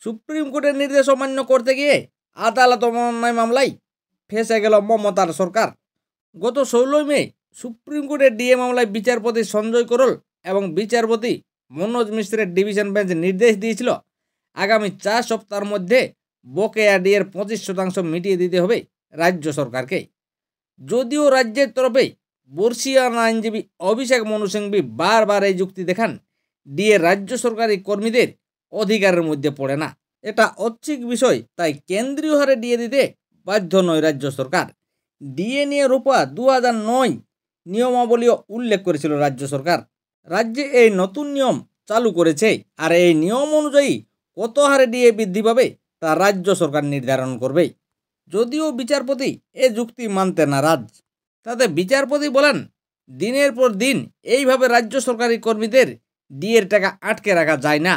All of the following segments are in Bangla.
সুপ্রিম কোর্টের নির্দেশ অমান্য করতে গিয়ে আদালত অবমাননায় মামলায় ফেঁসে গেল মমতার সরকার। গত 16 মে সুপ্রিম কোর্টের ডিএ মামলায় বিচারপতি সঞ্জয় করল এবং বিচারপতি মনোজ মিশ্রের ডিভিশন বেঞ্চ নির্দেশ দিয়েছিল আগামী 4 সপ্তাহের মধ্যে বকেয়া ডিএর 25% মিটিয়ে দিতে হবে রাজ্য সরকারকে। যদিও রাজ্যের তরফে বর্ষিয়ান আইনজীবী অভিষেক মনু সিংভি বারবার এই যুক্তি দেখান ডিএ রাজ্য সরকারি কর্মীদের অধিকারের মধ্যে পড়ে না, এটা ঐচ্ছিক বিষয়, তাই কেন্দ্রীয় হারে ডিএ দিতে বাধ্য নয় রাজ্য সরকার। ডিএ নিয়ে রূপা 2009 নিয়মাবলীও উল্লেখ করেছিল রাজ্য সরকার। রাজ্যে এই নতুন নিয়ম চালু করেছে, আর এই নিয়ম অনুযায়ী কত হারে ডিএ বৃদ্ধি পাবে তা রাজ্য সরকার নির্ধারণ করবে। যদিও বিচারপতি এ যুক্তি মানতে নারাজ। তাতে বিচারপতি বলেন, দিনের পর দিন এইভাবে রাজ্য সরকারি কর্মীদের ডিএর টাকা আটকে রাখা যায় না,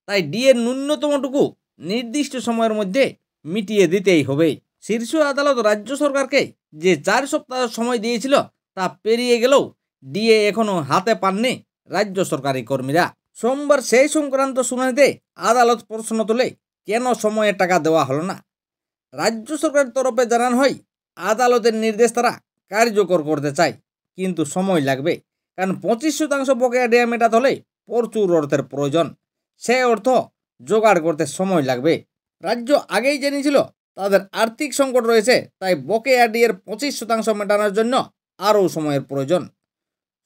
তাই ডিএর ন্যূনতমটুকু নির্দিষ্ট সময়ের মধ্যে মিটিয়ে দিতেই হবে। শীর্ষ আদালত রাজ্য সরকারকে যে 4 সপ্তাহ সময় দিয়েছিল তা পেরিয়ে গেলেও ডিএ এখনও হাতে পাননি রাজ্য সরকারি কর্মীরা। সোমবার সেই সংক্রান্ত শুনানিতে আদালত প্রশ্ন তোলে, কেন সময়ে টাকা দেওয়া হলো না। রাজ্য সরকারের তরফে জানানো হয়, আদালতের নির্দেশ তারা কার্যকর করতে চায়, কিন্তু সময় লাগবে, কারণ 25% বকেয়া ডিএ মেটাতে হলে প্রচুর অর্থের প্রয়োজন। সে অর্থ জোগাড় করতে সময় লাগবে। রাজ্য আগেই জেনেছিল তাদের আর্থিক সংকট রয়েছে, তাই বকেয়া ডিএর 25% মেটানোর জন্য আরও সময়ের প্রয়োজন।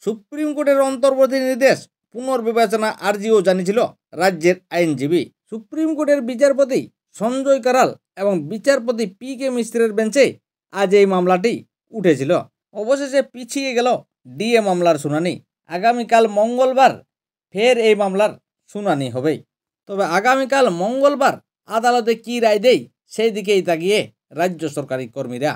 সুপ্রিম কোর্টের অন্তর্বর্তী নির্দেশ পুনর্বিবেচনা আর্জিও জানিয়েছিল রাজ্যের আইনজীবী। সুপ্রিম কোর্টের বিচারপতি সঞ্জয় কারাল এবং বিচারপতি PK মিশ্রের বেঞ্চে আজ এই মামলাটি উঠেছিল। অবশেষে পিছিয়ে গেল ডিএ মামলার শুনানি। আগামীকাল মঙ্গলবার ফের এই মামলার শুনানি হবে। তবে আগামীকাল মঙ্গলবার আদালতে কী রায় দেয় সেই দিকেই তাকিয়ে রাজ্য সরকারি কর্মীরা।